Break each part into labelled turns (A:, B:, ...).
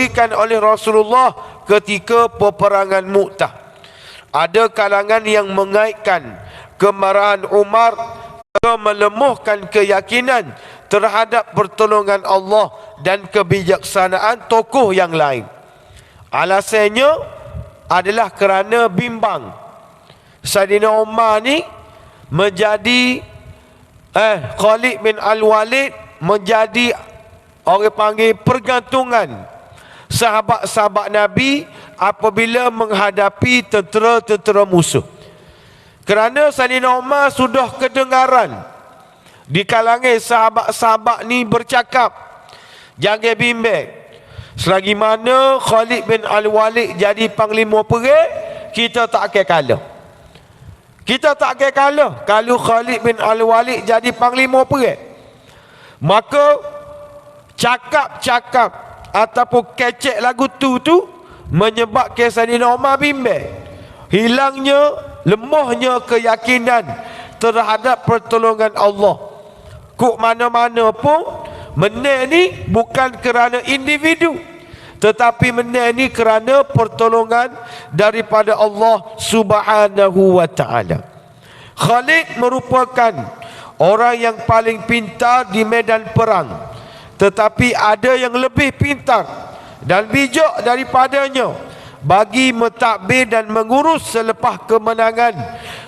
A: diberikan oleh Rasulullah ketika peperangan Mu'tah. Ada kalangan yang mengaitkan kemarahan Umar melemahkan keyakinan terhadap pertolongan Allah dan kebijaksanaan tokoh yang lain. Alasannya adalah kerana bimbang Saidina Umar ni menjadi Khalid bin Al-Walid menjadi orang panggil pergantungan sahabat-sahabat Nabi apabila menghadapi tentera-tentera musuh. Kerana Saidina Umar sudah kedengaran di kalangan sahabat-sahabat ni bercakap, jangan bimbang, selagi mana Khalid bin Al-Walid jadi panglima perang, kita tak akan kalah. Kita tak akan kalah kalau Khalid bin Al-Walid jadi panglima perang. Maka cakap-cakap ataupun kecek lagu tu menyebabkan Saidina Umar bimbang. Hilangnya, lemahnya keyakinan terhadap pertolongan Allah. Kok mana-mana pun menang ni bukan kerana individu, tetapi menang ni kerana pertolongan daripada Allah Subhanahu wa ta'ala. Khalid merupakan orang yang paling pintar di medan perang, tetapi ada yang lebih pintar dan bijak daripadanya bagi mentadbir dan mengurus selepas kemenangan.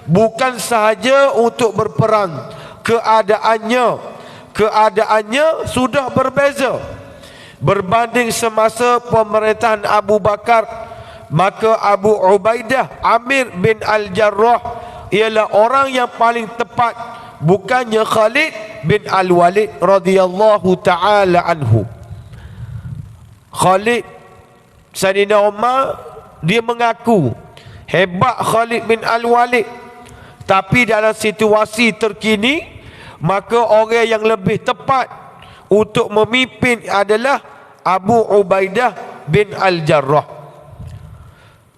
A: Bukan sahaja untuk berperang, keadaannya sudah berbeza. Berbanding semasa pemerintahan Abu Bakar, maka Abu Ubaidah Amir bin Al-Jarrah ialah orang yang paling tepat, bukannya Khalid bin Al-Walid radhiyallahu ta'ala anhu. Khalid, Saidina Umar, dia mengaku hebat Khalid bin Al-Walid, tapi dalam situasi terkini, maka orang yang lebih tepat untuk memimpin adalah Abu Ubaidah bin Al-Jarrah.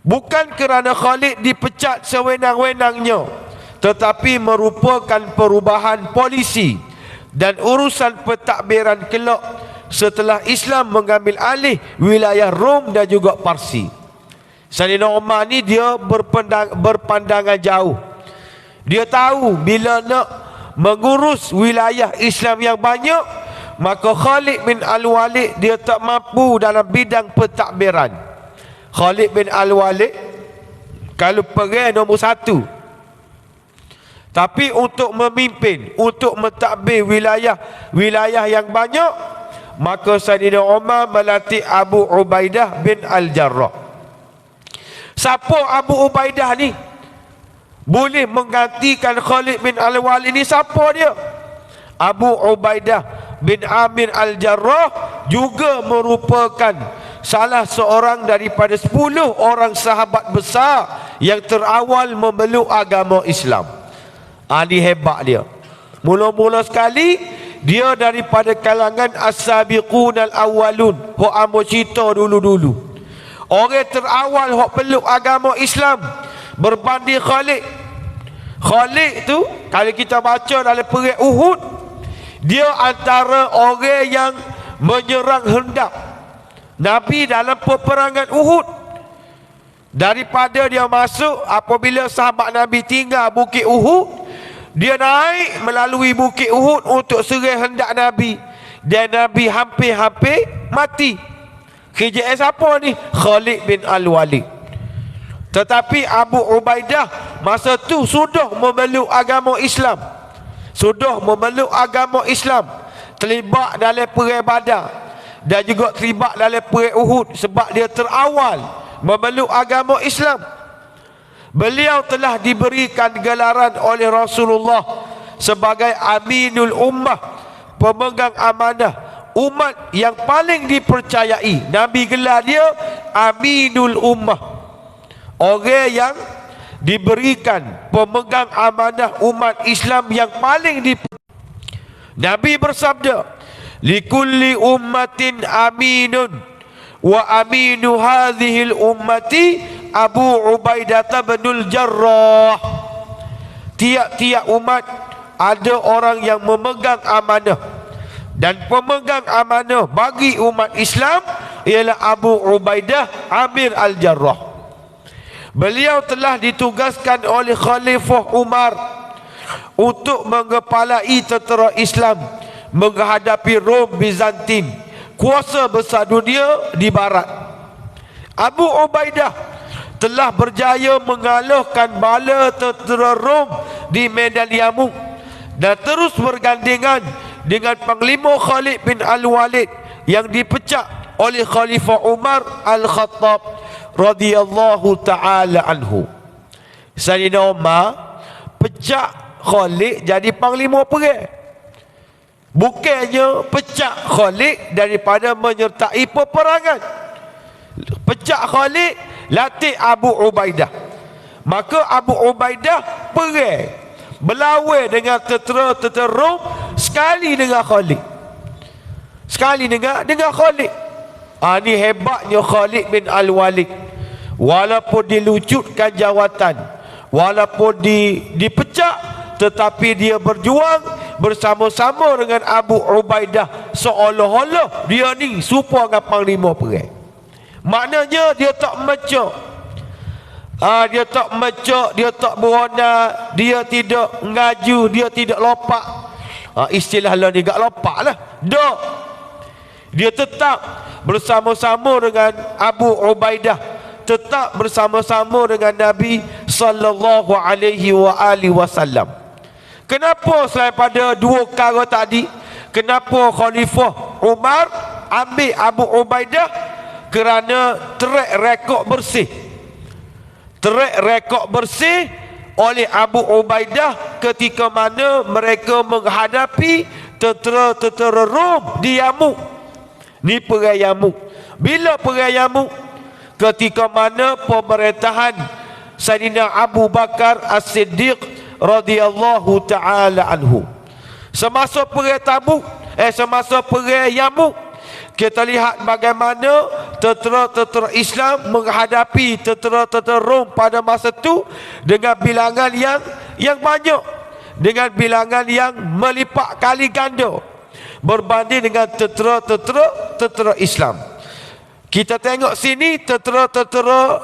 A: Bukan kerana Khalid dipecat sewenang-wenangnya, tetapi merupakan perubahan polisi dan urusan pentadbiran kelak setelah Islam mengambil alih wilayah Rom dan juga Parsi. Saidina Umar ni dia berpandangan jauh. Dia tahu bila nak mengurus wilayah Islam yang banyak, maka Khalid bin Al-Walid dia tak mampu dalam bidang pentadbiran. Khalid bin Al-Walid kalau perang nombor 1, tapi untuk memimpin, untuk mentadbir wilayah yang banyak, maka Saidina Umar melantik Abu Ubaidah bin Al-Jarrah. Siapa Abu Ubaidah ni? Boleh menggantikan Khalid bin Al-Walid ni, siapa dia? Abu Ubaidah bin Amir Al-Jarrah juga merupakan salah seorang daripada 10 orang sahabat besar yang terawal memeluk agama Islam. Ini hebat dia. Mula-mula sekali dia daripada kalangan as-sabiqun al-awwalun, hok ambo cerita dulu-dulu. Orang terawal hok peluk agama Islam berbanding Khalid. Khalid tu kalau kita baca dalam perang Uhud, dia antara orang yang menyerang hendak Nabi dalam peperangan Uhud. Daripada dia masuk, apabila sahabat Nabi tinggal Bukit Uhud, dia naik melalui Bukit Uhud untuk serang hendak Nabi, dan Nabi hampir-hampir mati. KJS apa ni? Khalid bin Al-Walid. Tetapi Abu Ubaidah masa tu sudah memeluk agama Islam, terlibat dalam perang Badar dan juga terlibat dalam perang Uhud, sebab dia terawal memeluk agama Islam. Beliau telah diberikan gelaran oleh Rasulullah sebagai Aminul Ummah, pemegang amanah umat yang paling dipercayai. Nabi gelar dia Aminul Ummah, orang yang diberikan pemegang amanah umat Islam yang paling dipercayai. Nabi bersabda, likulli ummatin aminun wa aminu hadhil ummati Abu Ubaidah bin Jarrah. Tiap-tiap umat ada orang yang memegang amanah, dan pemegang amanah bagi umat Islam ialah Abu Ubaidah Amir Al-Jarrah. Beliau telah ditugaskan oleh Khalifah Umar untuk mengepalai tentera Islam menghadapi Rom Bizantin, kuasa besar dunia di barat. Abu Ubaidah telah berjaya mengalahkan bala tentera Rom di medan Yarmouk dan terus bergandengan dengan Panglima Khalid bin Al-Walid yang dipecat oleh Khalifah Umar Al-Khattab radhiyallahu ta'ala anhu. Sayyidina Umar pecah Khalid jadi panglima perang. Bukannya pecah Khalid daripada menyertai peperangan. Pecah Khalid, latih Abu Ubaidah. Maka Abu Ubaidah perang, berlawan dengan tentera Rom sekali dengan Khalid. Sekali dengan Khalid. Ini hebatnya Khalid bin Al-Walid. Walaupun dilucutkan jawatan, walaupun dipecah, tetapi dia berjuang bersama-sama dengan Abu Ubaidah, seolah-olah dia ni serupa dengan panglima perang. Maknanya dia tak mecah. Dia tak mecah, dia tak beronah, dia tidak ngaju, dia tidak lopak. Istilah lah ni gak lopak lah. Dia tetap bersama-sama dengan Abu Ubaidah, tetap bersama-sama dengan Nabi sallallahu alaihi wasallam. Kenapa selain pada dua perkara tadi, kenapa Khalifah Umar ambil Abu Ubaidah? Kerana track rekod bersih. Track rekod bersih oleh Abu Ubaidah ketika mana mereka menghadapi tentera Rom di Yarmouk. Ni perang Yarmouk. Bila perang Yarmouk? Ketika mana pemerintahan Sayyidina Abu Bakar As-Siddiq radhiyallahu ta'ala anhu. Semasa perang Tabuk, semasa perang Yarmouk, kita lihat bagaimana tentera Islam menghadapi tentera Rom pada masa itu dengan bilangan yang banyak, dengan bilangan yang melipat kali ganda berbanding dengan tentera Islam. Kita tengok sini tentera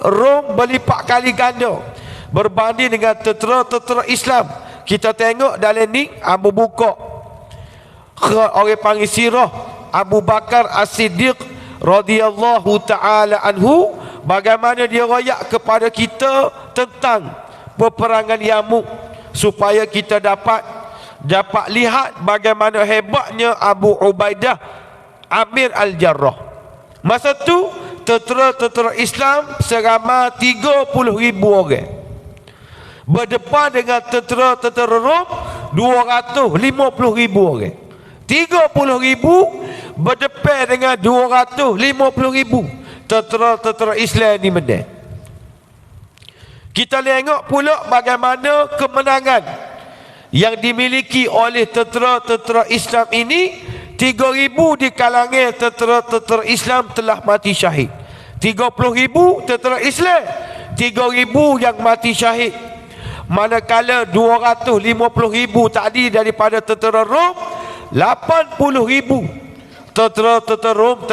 A: Rom berlipat kali ganda berbanding dengan tentera Islam. Kita tengok dalam ni Abu buka orang panggil sirah Abu Bakar As-Siddiq radhiyallahu ta'ala anhu, bagaimana dia royak kepada kita tentang peperangan Yarmouk supaya kita dapat lihat bagaimana hebatnya Abu Ubaidah Amir Al-Jarrah. Masa tu tentera Islam seramai 30,000 orang berdepan dengan tentera Rom 250,000 orang. 30,000 berdepan dengan 250,000 tentera Islam ni menang. Kita tengok pula bagaimana kemenangan yang dimiliki oleh tentera Islam ini. 3,000 di kalangan tentera Islam telah mati syahid. 30,000 tentera Islam, 3,000 yang mati syahid. Manakala 250,000 tadi daripada tentera Rom, 80,000 tentera Rom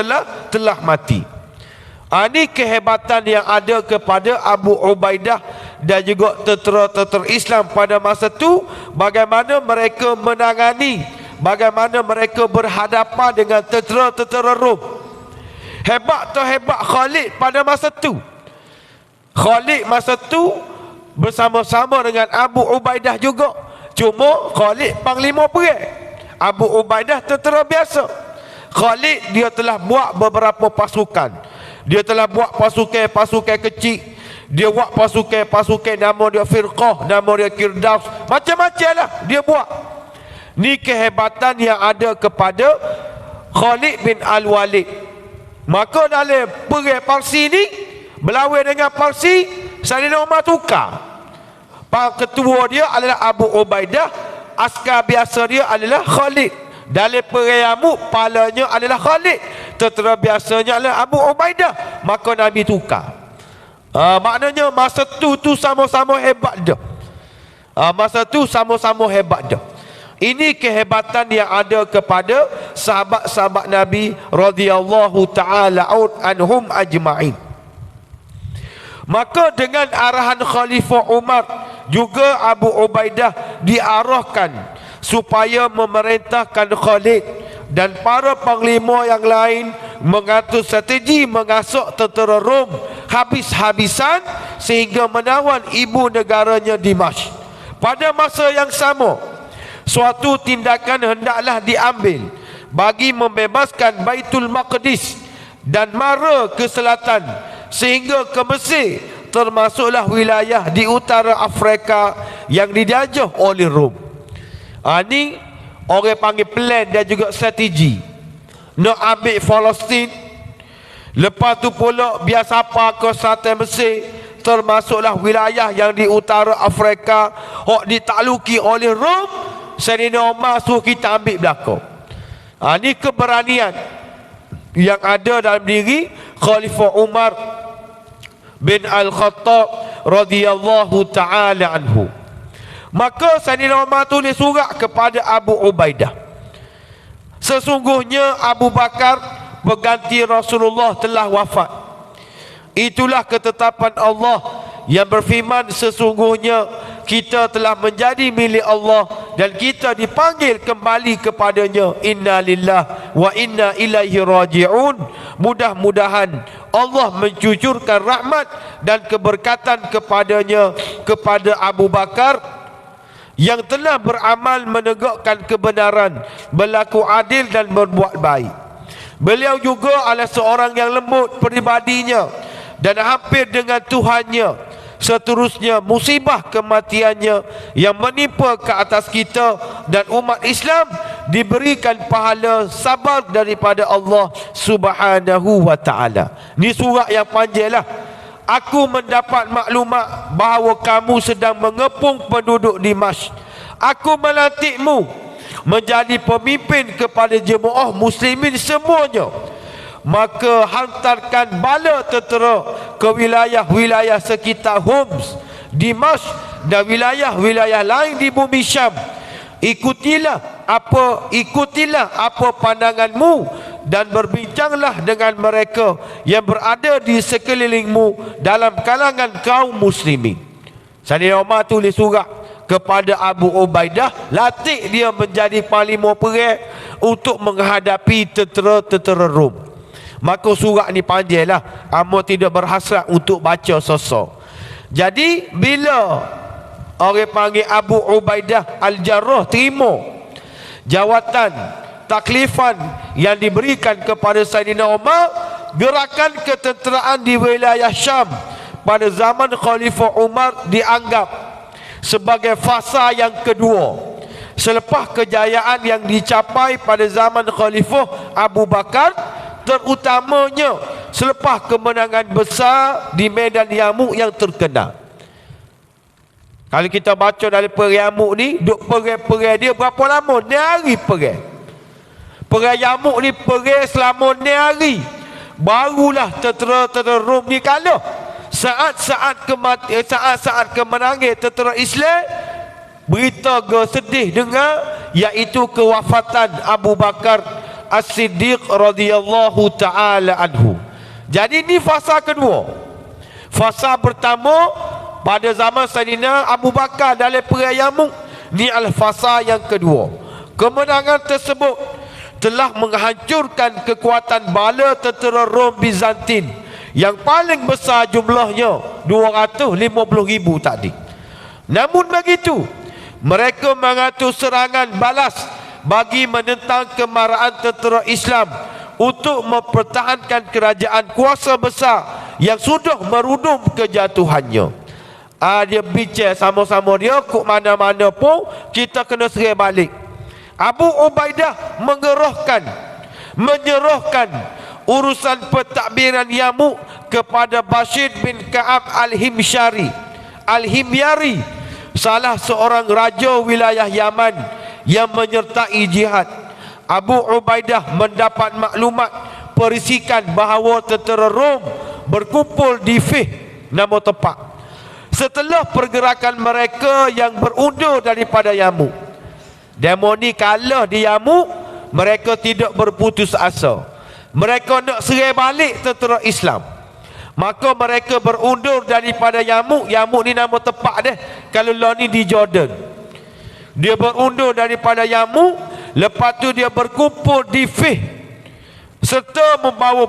A: telah mati. Ini kehebatan yang ada kepada Abu Ubaidah dan juga tentera Islam pada masa itu, bagaimana mereka menangani, bagaimana mereka berhadapan dengan tentera Rom. Hebat atau hebat Khalid pada masa itu. Khalid masa itu bersama-sama dengan Abu Ubaidah juga. Cuma Khalid panglima perang, Abu Ubaidah tentera biasa. Khalid dia telah buat beberapa pasukan. Dia telah buat pasukan kecil. Dia buat pasukan nama dia Firqah, nama dia Kirdaus, macam-macam lah dia buat. Ni kehebatan yang ada kepada Khalid bin Al-Walid. Maka dalam perang Parsi ni, berlawan dengan Parsi, Sayyidina Umar tukar. Ketua dia adalah Abu Ubaidah, askar biasa dia adalah Khalid. Dalam perang Yarmouk, palanya adalah Khalid, tentera biasanya adalah Abu Ubaidah. Maka Nabi tukar. Maknanya masa tu sama-sama hebat dah. Masa tu sama-sama hebat dah. Ini kehebatan yang ada kepada sahabat-sahabat Nabi radhiyallahu taala anhum ajma'in. Maka dengan arahan Khalifah Umar, juga Abu Ubaidah diarahkan supaya memerintahkan Khalid dan para panglima yang lain mengatur strategi mengasuk tentera Rom habis-habisan sehingga menawan ibu negaranya Dimashq. Pada masa yang sama, suatu tindakan hendaklah diambil bagi membebaskan Baitul Maqdis dan mara ke selatan sehingga ke Mesir, termasuklah wilayah di utara Afrika yang dijajah oleh Rom. Ni orang panggil plan dan juga strategi. Nak ambil Palestin, lepas tu pula biar siapa ke selatan Mesir, termasuklah wilayah yang di utara Afrika hok ditakluki oleh Rom. Sayyidina Umar suruh kita ambil belakang. Ni keberanian yang ada dalam diri Khalifah Umar bin Al-Khattab radhiyallahu ta'ala anhu. Maka Sayyidina Umar tulis surat kepada Abu Ubaidah. Sesungguhnya Abu Bakar pengganti Rasulullah telah wafat. Itulah ketetapan Allah yang berfirman, sesungguhnya kita telah menjadi milik Allah dan kita dipanggil kembali kepadanya. Inna lillah wa inna ilaihi raji'un. Mudah-mudahan Allah mencucurkan rahmat dan keberkatan kepadanya, kepada Abu Bakar yang telah beramal menegakkan kebenaran, berlaku adil dan berbuat baik. Beliau juga adalah seorang yang lembut peribadinya dan hampir dengan Tuhannya. Seterusnya musibah kematiannya yang menimpa ke atas kita dan umat Islam diberikan pahala sabar daripada Allah Subhanahu wa ta'ala. Ni surat yang panjang lah. Aku mendapat maklumat bahawa kamu sedang mengepung penduduk Dimashq. Aku melantikmu menjadi pemimpin kepada jemaah muslimin semuanya. Maka hantarkan bala tentera ke wilayah-wilayah sekitar Homs, Dimashq dan wilayah-wilayah lain di bumi Syam. Ikutilah apa pandanganmu dan berbincanglah dengan mereka yang berada di sekelilingmu dalam kalangan kaum muslimin. Sayyidina Umar tulis surat kepada Abu Ubaidah, latih dia menjadi panglima perang untuk menghadapi tentera-tentera Rom. Maka surat ni panjang lah, amo tidak berhasrat untuk baca sosok. Jadi bila orang panggil Abu Ubaidah Al-Jarrah terima jawatan taklifan yang diberikan kepada Sayyidina Umar, gerakan ketenteraan di wilayah Syam pada zaman Khalifah Umar dianggap sebagai fasa yang kedua selepas kejayaan yang dicapai pada zaman Khalifah Abu Bakar, terutamanya selepas kemenangan besar di Medan Yarmouk yang terkenal. Kalau kita baca dari perang Yarmouk ni, duk perang dia berapa lama? 9 hari perang. Perang Yarmouk ni perang selama 9 hari. Barulah tentera Rom ni kalah. Saat-saat kemenangan tentera Islam, berita sedih dengar, iaitu kewafatan Abu Bakar As-Siddiq radhiyallahu ta'ala anhu. Jadi ni fasa kedua. Fasa pertama pada zaman Sayyidina Abu Bakar dalam perang Yarmouk, ni adalah fasa yang kedua. Kemenangan tersebut telah menghancurkan kekuatan bala tentera Rom Bizantin yang paling besar jumlahnya 250,000 tadi. Namun begitu, mereka mengatur serangan balas bagi menentang kemarahan tentera Islam untuk mempertahankan kerajaan kuasa besar yang sudah merudum kejatuhannya. Dia bincang sama-sama dia, kok mana-mana pun kita kena serang balik. Abu Ubaidah menyerahkan urusan pentadbiran Yarmouk kepada Bashir bin Ka'ab Al-Himyari, salah seorang raja wilayah Yaman yang menyertai jihad. Abu Ubaidah mendapat maklumat perisikan bahawa tentera Rom berkumpul di Fih, nama tempat, setelah pergerakan mereka yang berundur daripada Yarmouk. Demo ni kalah di Yamuk, mereka tidak berputus asa. Mereka nak serai balik tentera Islam. Maka mereka berundur daripada Yamuk. Yamuk ni nama tempat dia. Kalau lah ni di Jordan. Dia berundur daripada Yamuk. Lepas tu dia berkumpul di Fih, serta membawa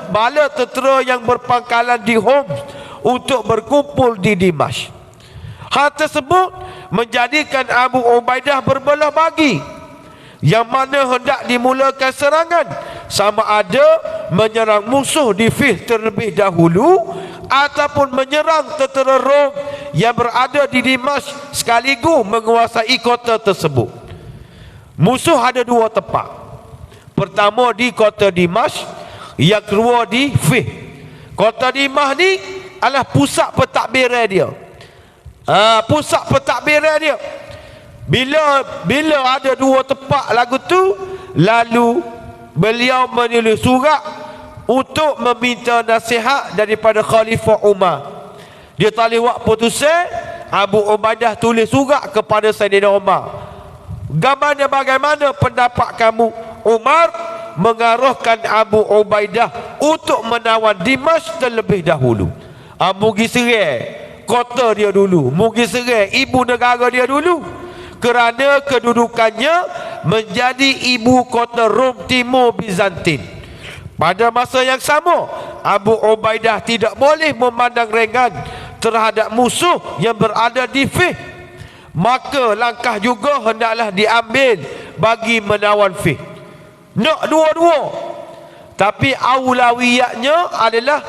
A: bala tentera yang berpangkalan di Homs untuk berkumpul di Dimash. Hal tersebut menjadikan Abu Ubaidah berbelah bagi, yang mana hendak dimulakan serangan, sama ada menyerang musuh di Fih terlebih dahulu ataupun menyerang tentera Rom yang berada di Dimash sekaligus menguasai kota tersebut. Musuh ada dua tempat. Pertama di kota Dimash, yang kedua di Fih. Kota Dimash ni adalah pusat pentadbiran dia. Pusat pentadbiran dia. Bila ada dua tempat lagu tu, lalu beliau menulis surat untuk meminta nasihat daripada Khalifah Umar. Dia tali buat putusan, Abu Ubaidah tulis surat kepada Sayyidina Umar. Bagaimana pendapat kamu? Umar mengarahkan Abu Ubaidah untuk menawan Dimash terlebih dahulu. Mugi serai kota dia dulu, mugi serai ibu negara dia dulu, kerana kedudukannya menjadi ibu kota Rom Timur Bizantin. Pada masa yang sama, Abu Ubaidah tidak boleh memandang ringan terhadap musuh yang berada di Fih. Maka langkah juga hendaklah diambil bagi menawan Fih. Nak dua-dua, tapi aulawiyatnya adalah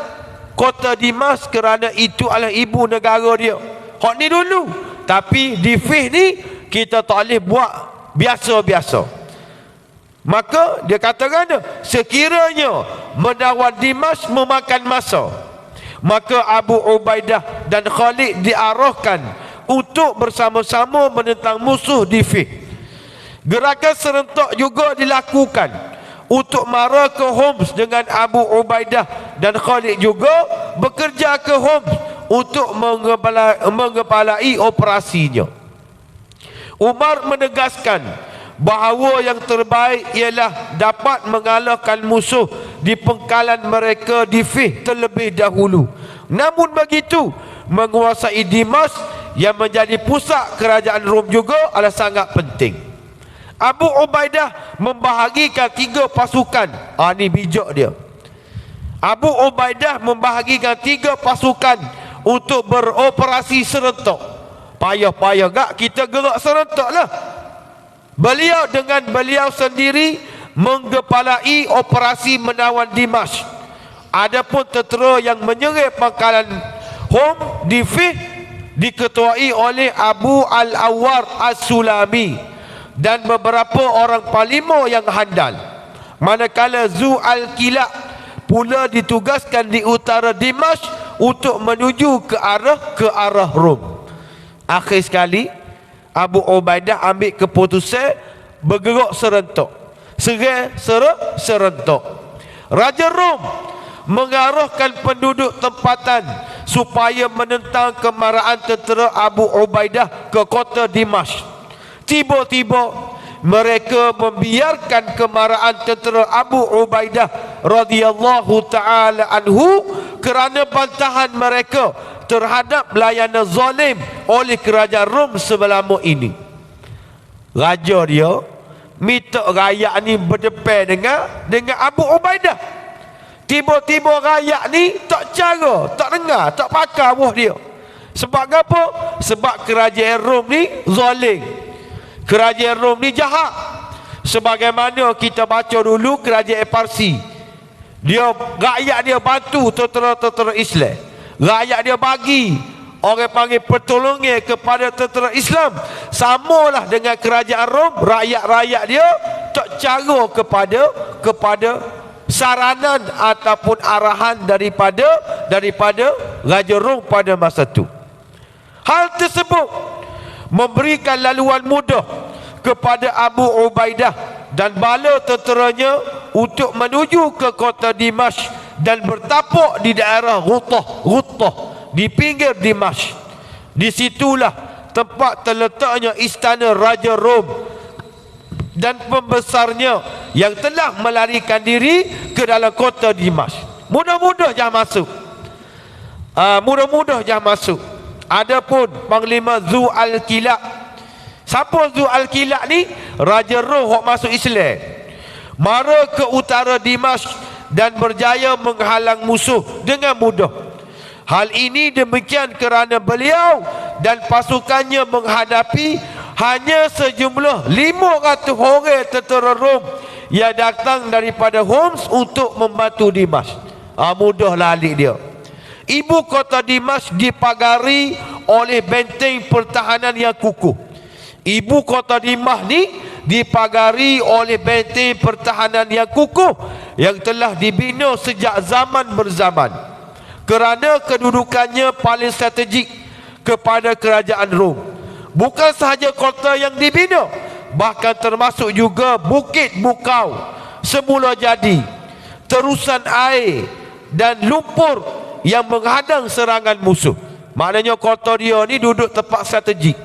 A: kota Dimash, kerana itu adalah ibu negara dia. Hak ni dulu. Tapi di Fih ni kita tak boleh buat biasa-biasa. Maka dia katakan, sekiranya menawan Dimash memakan masa, maka Abu Ubaidah dan Khalid diarahkan untuk bersama-sama menentang musuh di Fih. Gerakan serentak juga dilakukan untuk mara ke Homs, dengan Abu Ubaidah dan Khalid juga bekerja ke Homs untuk mengepalai operasinya. Umar menegaskan bahawa yang terbaik ialah dapat mengalahkan musuh di pengkalan mereka di Fih terlebih dahulu. Namun begitu, menguasai Dimash yang menjadi pusat kerajaan Rom juga adalah sangat penting. Abu Ubaidah membahagikan 3 pasukan. Ni bijak dia. Abu Ubaidah membahagikan 3 pasukan untuk beroperasi serentak. Payah-payah gak kita gerak serentak lah. Beliau dengan beliau sendiri menggepalai operasi menawan Dimash. Adapun tentera yang menyerang pangkalan Hom di Fih diketuai oleh Abu Al-Awwar As-Sulami dan beberapa orang panglima yang handal. Manakala Zu Al-Kilab pula ditugaskan di utara Dimash untuk menuju ke arah Rom. Akhir sekali Abu Ubaidah ambil keputusan bergerak serentak. Serentak. Raja Rom mengarahkan penduduk tempatan supaya menentang kemarahan tentera Abu Ubaidah ke kota Dimash. Tiba-tiba mereka membiarkan kemarahan tentera Abu Ubaidah radhiyallahu taala anhu kerana bantahan mereka terhadap layanan zalim oleh kerajaan Rom selama ini. Raja dia minta rakyat ni berdepan dengan Abu Ubaidah. Tiba-tiba rakyat ni tak cara, tak dengar, tak pakar buah dia. Sebab apa? Sebab kerajaan Rom ni zalim. Kerajaan Rom ni jahat. Sebagaimana kita baca dulu kerajaan Parsi, rakyat dia bantu tentera-tentera Islam. Rakyat dia bagi, orang panggil pertolongan kepada tentera Islam. Samalah dengan kerajaan Rom, rakyat-rakyat dia tak cara kepada saranan ataupun arahan daripada Raja Rom pada masa itu. Hal tersebut memberikan laluan mudah kepada Abu Ubaidah dan bala tenteranya untuk menuju ke kota Dimash dan bertapak di daerah Ghutah di pinggir Dimash. Di situlah tempat terletaknya istana Raja Rom dan pembesarnya yang telah melarikan diri ke dalam kota Dimash. Mudah-mudah jangan masuk. Mudah-mudah jangan masuk. Adapun Panglima Zu Al-Kilab. Siapa Zu Al-Kilab ni? Raja Roh yang masuk Islam. Mara ke utara Dimash dan berjaya menghalang musuh dengan mudah. Hal ini demikian kerana beliau dan pasukannya menghadapi hanya sejumlah 500 orang tentera Rom yang datang daripada Homs untuk membantu Dimash. Mudah lari dia. Ibu kota Dimash dipagari oleh benteng pertahanan yang kukuh. Ibu kota Dimash ni dipagari oleh benteng pertahanan yang kukuh yang telah dibina sejak zaman berzaman, kerana kedudukannya paling strategik kepada kerajaan Rom. Bukan sahaja kota yang dibina, bahkan termasuk juga Bukit Bukau semula jadi, terusan air dan lumpur yang menghadang serangan musuh. Maknanya kota dia ni duduk tempat strategik.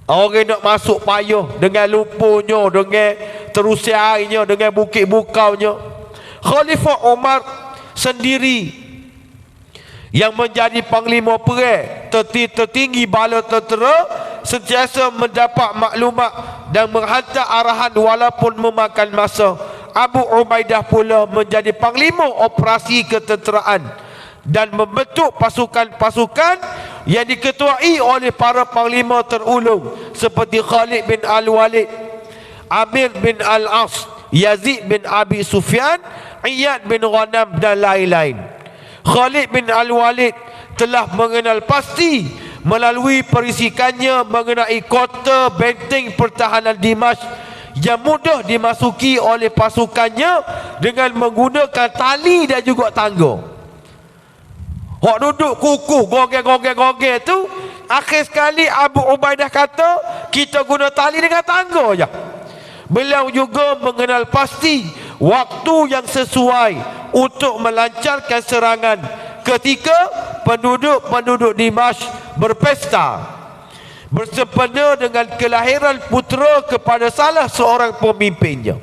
A: Orang nak masuk payah dengan lumpurnya, dengan terusan airnya, dengan bukit bukaunya. Khalifah Umar sendiri yang menjadi panglima perang tertinggi bala tentera, sentiasa mendapat maklumat dan menghantar arahan walaupun memakan masa. Abu Ubaidah pula menjadi panglima operasi ketenteraan dan membentuk pasukan-pasukan yang diketuai oleh para panglima terulung seperti Khalid bin Al-Walid, Amir bin Al-As, Yazid bin Abi Sufyan, Iyad bin Ghanam dan lain-lain. Khalid bin Al-Walid telah mengenal pasti melalui perisikannya mengenai kota benteng pertahanan Dimash yang mudah dimasuki oleh pasukannya dengan menggunakan tali dan juga tangga. Hak duduk kukuh gogel tu, akhir sekali Abu Ubaidah kata kita guna tali dengan tangga je. Beliau juga mengenal pasti waktu yang sesuai untuk melancarkan serangan ketika penduduk-penduduk Dimash berpesta bersempena dengan kelahiran putera kepada salah seorang pemimpinnya.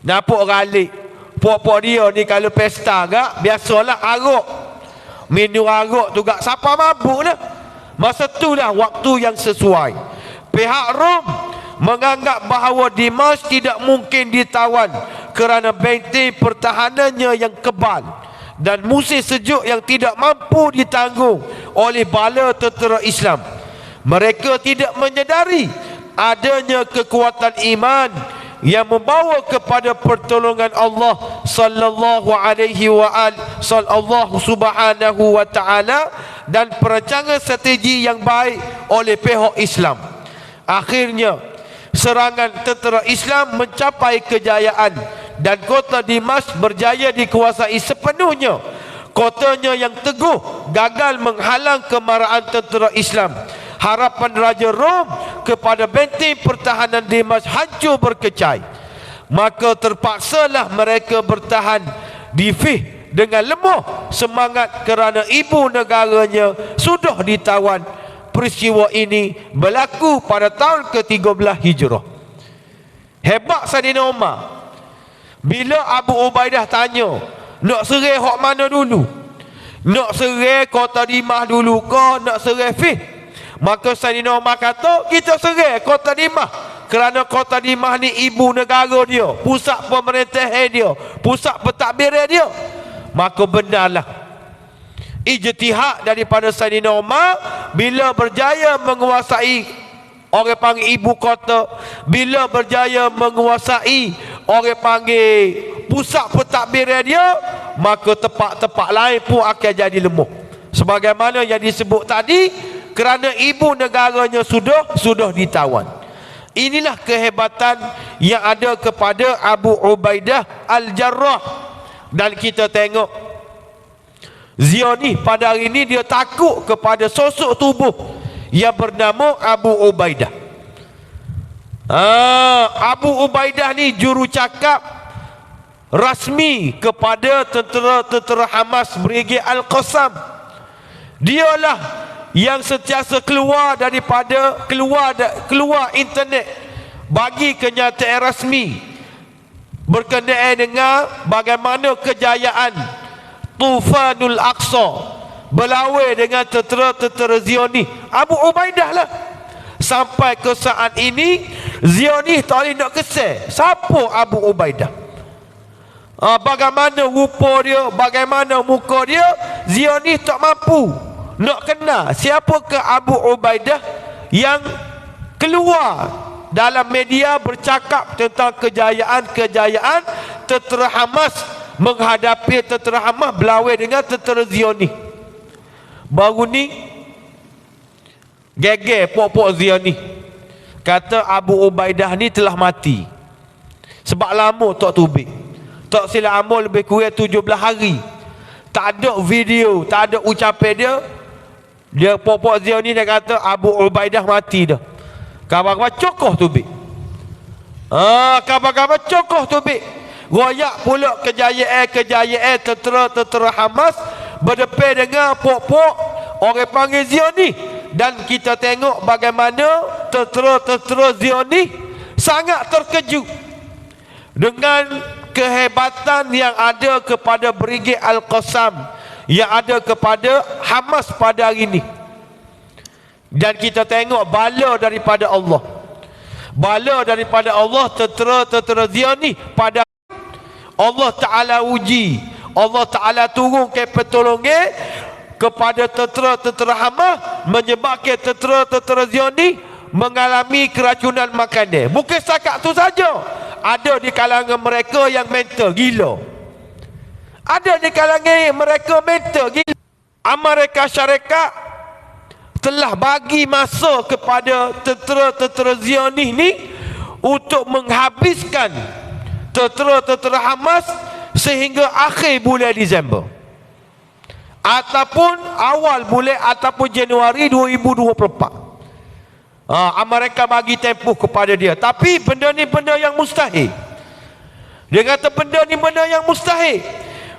A: Nampak galik puak-puak dia ni kalau pesta gak biasalah arak, minum arak tu gak siapa mabuk dah. Masa tu lah waktu yang sesuai. Pihak Rom menganggap bahawa Dimash tidak mungkin ditawan kerana benteng pertahanannya yang kebal dan musim sejuk yang tidak mampu ditanggung oleh bala tentera Islam. Mereka tidak menyedari adanya kekuatan iman yang membawa kepada pertolongan Allah sallallahu alaihi wa sallallahu subhanahu wa ta'ala dan perancangan strategi yang baik oleh pihak Islam. Akhirnya serangan tentera Islam mencapai kejayaan dan kota Dimash berjaya dikuasai sepenuhnya. Kotanya yang teguh gagal menghalang kemarahan tentera Islam. Harapan Raja Rom kepada benteng pertahanan Dimash hancur berkecai. Maka terpaksalah mereka bertahan di Fih dengan lemah semangat kerana ibu negaranya sudah ditawan. Peristiwa ini berlaku pada tahun ke-13 Hijrah. Hebat Saidina Umar. Bila Abu Ubaidah tanya, nak serang hak mana dulu? Nak serang kota Dimash dulu ke nak serang Fih? Maka Saidina Umar kata, kita serang kota Dimash, kerana kota Dimash ni ibu negara dia, pusat pemerintahan dia, pusat pentadbiran dia. Maka benarlah ijtihad daripada Saidina Umar bila berjaya menguasai orang panggil ibu kota, bila berjaya menguasai orang panggil pusat pentadbiran dia, maka tempat-tempat lain pun akan jadi lemah. Sebagaimana yang disebut tadi, kerana ibu negaranya sudah ditawan. Inilah kehebatan yang ada kepada Abu Ubaidah Al-Jarrah. Dan kita tengok Zia ni pada hari ini dia takut kepada sosok tubuh yang bernama Abu Ubaidah. Abu Ubaidah ni juru cakap rasmi kepada tentera Hamas Brigade Al-Qassam. Dialah yang sentiasa keluar internet bagi kenyataan rasmi berkenaan dengan bagaimana kejayaan Tufanul Aqsa berlawan dengan tentera Zionis Abu Ubaidah lah. Sampai ke saat ini Zionis tak boleh nak kesal siapa Abu Ubaidah. Bagaimana rupa dia, bagaimana muka dia, Zionis tak mampu nak kenal siapakah Abu Ubaidah yang keluar dalam media bercakap tentang kejayaan-kejayaan tentera Hamas menghadapi tentera Hamas berlawan dengan tentera Zionis. Baru ni geger pok-pok Zionis kata Abu Ubaidah ni telah mati. Sebab lama tak tubik, tak silap amal lebih kurang 17 hari. Tak ada video, tak ada ucapan dia. Dia pok-pok Zionis dia kata Abu Ubaidah mati dah. Kabar-kabar cokoh tubik. Kabar-kabar cokoh tubik. Royak pula kejayaan tentera Hamas berdepan dengan pok-pok orang panggil Zionis. Dan kita tengok bagaimana tentera Zionis sangat terkejut dengan kehebatan yang ada kepada Brigade Al-Qassam, yang ada kepada Hamas pada hari ini. Dan kita tengok bala daripada Allah. Bala daripada Allah tentera Zionis pada Allah Ta'ala uji. Allah Ta'ala turunkan pertolongan kepada tentera Hamas, menyebabkan tentera Zionis mengalami keracunan makanan. Bukan setakat tu saja, ada di kalangan mereka yang mental gila. Ada di kalangan mereka mental gila. Amerika Syarikat telah bagi masa kepada tentera Zionis ni untuk menghabiskan tentera Hamas sehingga akhir bulan Disember ataupun awal bulan ataupun Januari 2024. Amerika bagi tempoh kepada dia. Tapi benda ni benda yang mustahil. Dia kata benda ni benda yang mustahil.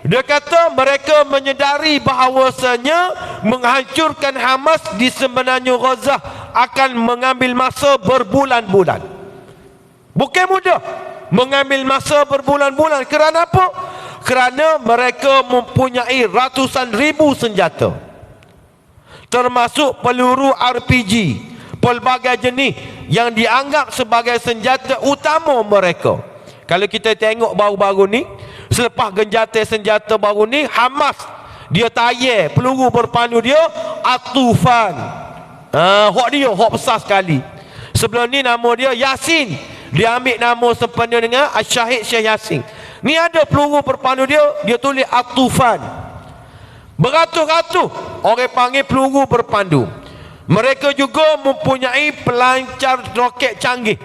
A: Dia kata mereka menyedari bahawasanya menghancurkan Hamas di semenanjung Gaza akan mengambil masa berbulan-bulan. Bukan mudah mengambil masa berbulan-bulan. Kerana apa? Kerana mereka mempunyai ratusan ribu senjata, termasuk peluru RPG, pelbagai jenis yang dianggap sebagai senjata utama mereka. Kalau kita tengok baru-baru ni, selepas genjatan senjata baru ni, Hamas dia tayar peluru berpandu dia At-Tufan. Hak dia hak besar sekali. Sebelum ni nama dia Yasin, dia ambil nama sempena dengan Syahid Syekh Yasin. Ni ada peluru berpandu dia tulis At-Tufan. Beratus-ratus orang panggil peluru berpandu. Mereka juga mempunyai pelancar roket canggih,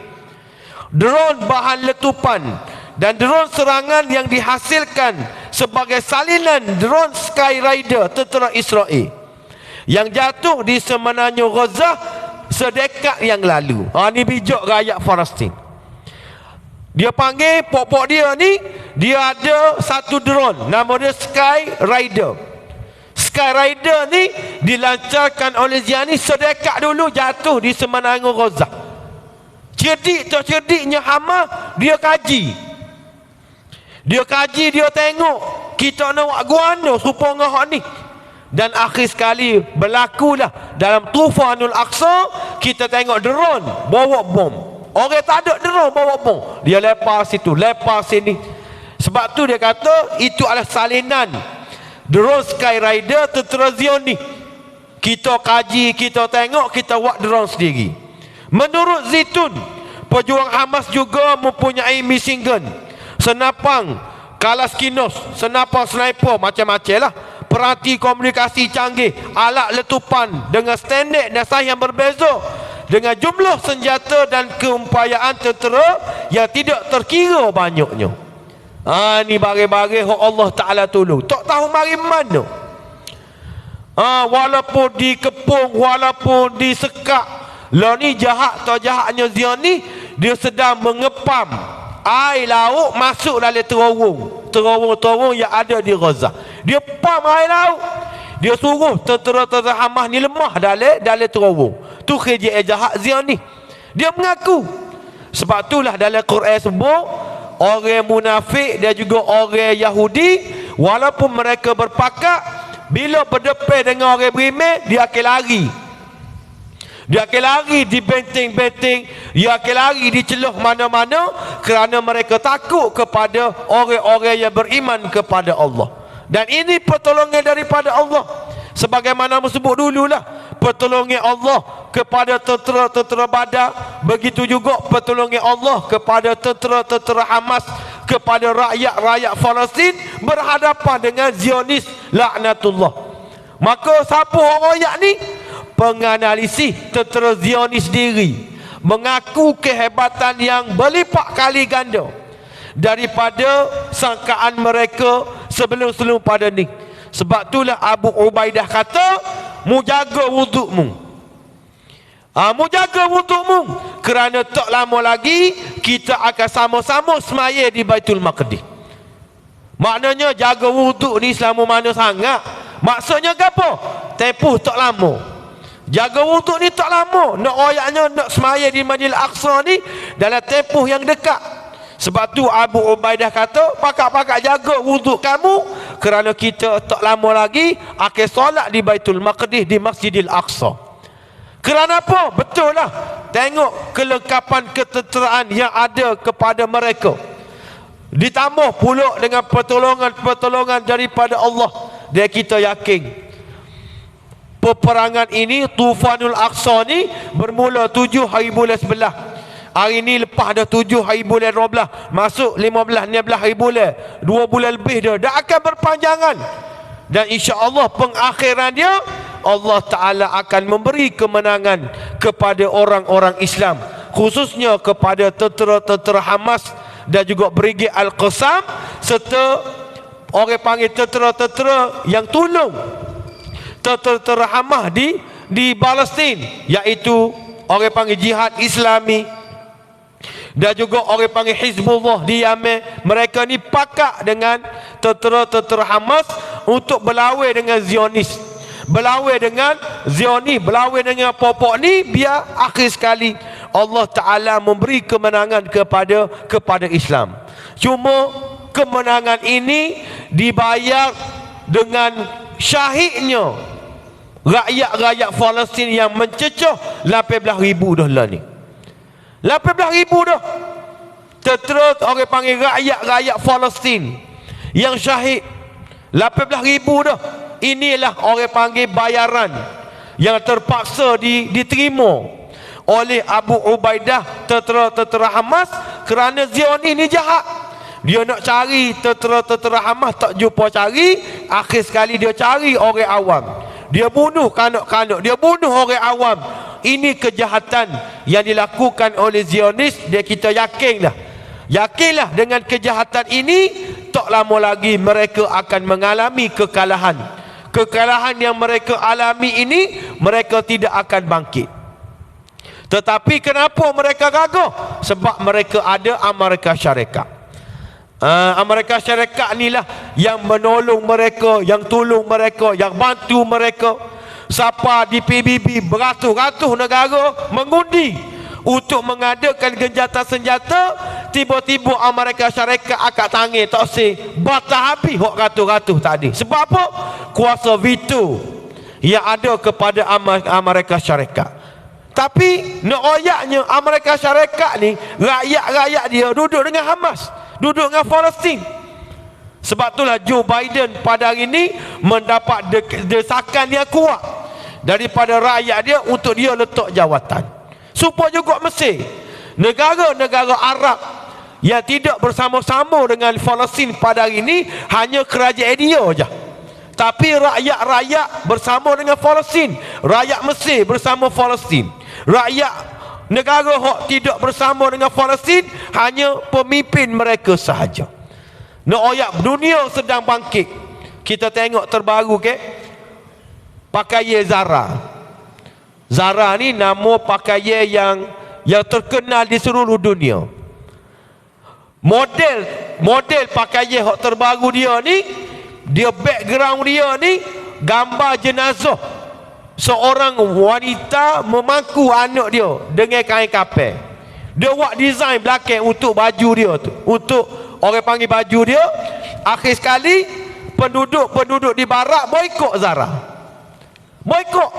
A: drone bahan letupan, dan drone serangan yang dihasilkan sebagai salinan drone Skyrider tentera Israel yang jatuh di semenanjung Gaza sedekad yang lalu. Ni bijak rakyat Palestin. Dia panggil pok-pok dia ni, dia ada satu drone, nama dia Skyrider. Skyrider ni dilancarkan oleh Zionis sedekad dulu jatuh di semenanjung Gaza. Cerdik tak cerdiknya Hamas, dia kaji. Dia tengok kita nak buat guana supaya hak ni. Dan akhir sekali berlakulah dalam Tufanul Aqsa, kita tengok drone bawa bom. Orang tak ada drone bawa bom, dia lepas situ, lepas sini. Sebab tu dia kata itu adalah salinan drone Skyrider tentera Zionis. Kita kaji, kita tengok, kita buat drone sendiri. Menurut Zitun, pejuang Hamas juga mempunyai machine gun, senapang Kalaskinos, senapang sniper, macam-macam lah, peranti komunikasi canggih, alat letupan dengan standard dan saiz yang berbeza, dengan jumlah senjata dan keupayaan tentera yang tidak terkira banyaknya. Ni bagi-bagi Allah Ta'ala tolong. Tak tahu mari mana. Walaupun dikepung, walaupun disekak, lah ni jahat atau jahatnya Zionis, dia sedang mengepam air laut masuk dalam terowong yang ada di Gaza. Dia pam air laut, dia suruh tentera-tentera Hamas ni lemah dalam terowong. Tu kerja jahat Zionis. Dia mengaku Sebab itulah dalam Quran sebut orang munafik dan juga orang Yahudi, walaupun mereka berpakat, bila berdepan dengan orang beriman, dia akan lari. Dia akan lari di benteng-benteng, dia akan lari di celah mana-mana, kerana mereka takut kepada orang-orang yang beriman kepada Allah. Dan ini pertolongan daripada Allah. Sebagaimana sebut dululah, pertolongan Allah kepada tentera-tentera Badar, begitu juga pertolongan Allah kepada tentera-tentera Hamas, kepada rakyat-rakyat Palestin berhadapan dengan Zionis laknatullah. Maka siapa orang rakyat ni? Penganalisis tentera Zionis sendiri mengaku kehebatan yang berlipat kali ganda daripada sangkaan mereka sebelum-sebelum pada ni. Sebab itulah Abu Ubaidah kata, mu jaga wudukmu. Mu jaga wudukmu, kerana tak lama lagi kita akan sama-sama semaya di Baitul Maqdis. Maknanya jaga wuduk ni selama mana sangat? Maksudnya apa? Tempoh tak lama. Jaga wuduk ni tak lama. Nak ayatnya nak semaya di Masjidil Aqsa ni dalam tempoh yang dekat. Sebab tu Abu Ubaidah kata, pakak-pakak jaga wuduk kamu, kerana kita tak lama lagi akan solat di Baitul Maqdis, di Masjidil Aqsa. Kerana apa? Betul lah. Tengok kelengkapan ketenteraan yang ada kepada mereka, ditambah pula dengan pertolongan-pertolongan daripada Allah. Dan kita yakin peperangan ini, Tufanul Aqsa ni bermula 7 hari bulan 11. Hari ni lepas dah 7 hari bulan 12, masuk 15, 16 hari bulan, 2 bulan lebih dah. Dah akan berpanjangan. Dan insya-Allah pengakhiran dia, Allah Ta'ala akan memberi kemenangan kepada orang-orang Islam, khususnya kepada tentera-tentera Hamas dan juga Brigade Al-Qassam, serta orang panggil tentera-tentera yang tolong tentera Hamas di Palestin, iaitu orang panggil Jihad Islami dan juga orang panggil Hizbullah di Yaman. Mereka ni pakat dengan tentera-tentera Hamas untuk berlawan dengan Zionis, berlawan dengan Zionis, berlawan dengan popok ni, biar akhir sekali Allah Ta'ala memberi kemenangan kepada Islam. Cuma kemenangan ini dibayar dengan syahidnya rakyat-rakyat Palestin yang mencecah 18,000 dah lah ni. 18,000 dah. Tentera orang panggil rakyat-rakyat Palestin yang syahid 18,000 dah. Inilah orang panggil bayaran yang terpaksa diterima oleh Abu Ubaidah, tentera-tentera Hamas, kerana Zionis ni jahat. Dia nak cari tentera-tentera Hamas, tak jumpa cari. Akhir sekali dia cari orang awam. Dia bunuh kanak-kanak, dia bunuh orang awam. Ini kejahatan yang dilakukan oleh Zionis. Dan kita yakinlah dengan kejahatan ini, tak lama lagi mereka akan mengalami kekalahan. Kekalahan yang mereka alami ini, mereka tidak akan bangkit. Tetapi kenapa mereka gagah? Sebab mereka ada Amerika Syarikat. Amerika Syarikat inilah yang menolong mereka, yang tolong mereka, yang bantu mereka. Siapa di PBB, beratus-ratus negara mengundi untuk mengadakan genjatan senjata, tiba-tiba Amerika Syarikat akak tangan tak sih, batal habis hok ratus-ratus tadi. Sebab apa? Kuasa veto yang ada kepada Amerika Syarikat. Tapi nak oyaknya Amerika Syarikat ni, rakyat-rakyat dia duduk dengan Hamas, duduk dengan Palestin. Sebab itulah Joe Biden pada hari ini mendapat desakan yang kuat daripada rakyat dia untuk dia letak jawatan. Supaya juga Mesir, negara-negara Arab yang tidak bersama-sama dengan Palestin pada hari ini, hanya kerajaan dia saja. Tapi rakyat-rakyat bersama dengan Palestin, rakyat Mesir bersama Palestin, rakyat negara yang tidak bersama dengan Palestin, hanya pemimpin mereka sahaja. Nak oyak dunia sedang bangkit. Kita tengok terbaru pakaian Zara ni nama pakaian yang terkenal di seluruh dunia. Model pakaian yang terbaru dia ni, dia background dia ni gambar jenazah seorang wanita memangku anak dia dengan kain kapel. Dia buat design belakang untuk baju dia tu, untuk orang panggil baju dia. Akhir sekali penduduk di barat boikot Zara. Boikot.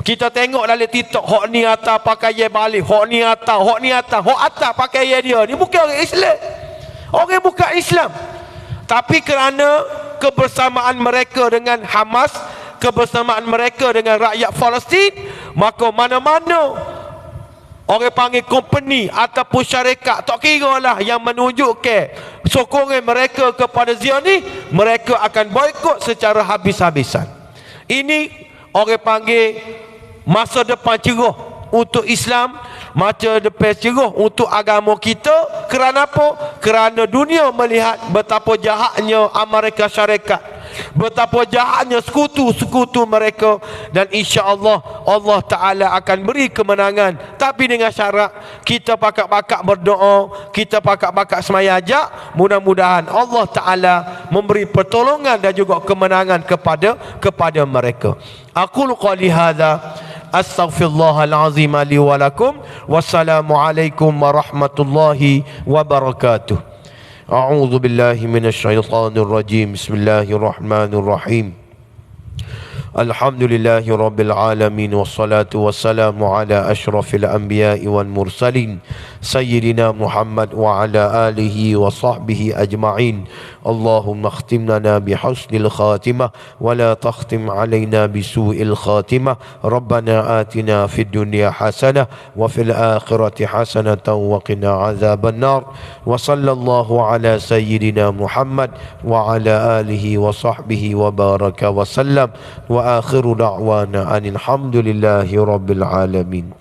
A: Kita tengok dalam TikTok, hok ni atas pakaian balik, hok ni atas pakaian dia. Ni bukan orang Islam. Orang bukan Islam. Tapi kerana kebersamaan mereka dengan Hamas, kebersamaan mereka dengan rakyat Palestin, maka mana-mana orang panggil company ataupun syarikat, tak kira lah, yang menunjukkan sokongan mereka kepada Zionis, mereka akan boikot secara habis-habisan. Ini orang panggil masa depan cerah untuk Islam, masa depan cerah untuk agama kita. Kerana apa? Kerana dunia melihat betapa jahatnya Amerika Syarikat, betapa jahatnya sekutu-sekutu mereka, dan insya-Allah Allah Taala akan beri kemenangan. Tapi dengan syarat kita pakak-pakak berdoa, kita pakak-pakak semayajak, mudah-mudahan Allah Taala memberi pertolongan dan juga kemenangan kepada mereka. Aqulu qali hadza astaghfirullahal azim li wa lakum. Wassalamualaikum warahmatullahi wabarakatuh. A'udzu billahi minasyaitonir rajim. Bismillahirrahmanirrahim. Alhamdulillahi rabbil alamin, wassalatu wassalamu ala asyrafil anbiya'i wal mursalin sayyidina Muhammad wa ala alihi wa sahbihi ajma'in. Allahumma khtim lana bihusnil khatimah wa la takhtim alaina bisu'il khatimah. Rabbana atina fid dunya hasanah wa fil akhirati hasanatan wa qina azaban nar. Wa sallallahu ala sayyidina Muhammad wa ala alihi wa sahbihi wa baraka wa sallam. Wa akhiru da'wana anil hamdulillahi rabbil alamin.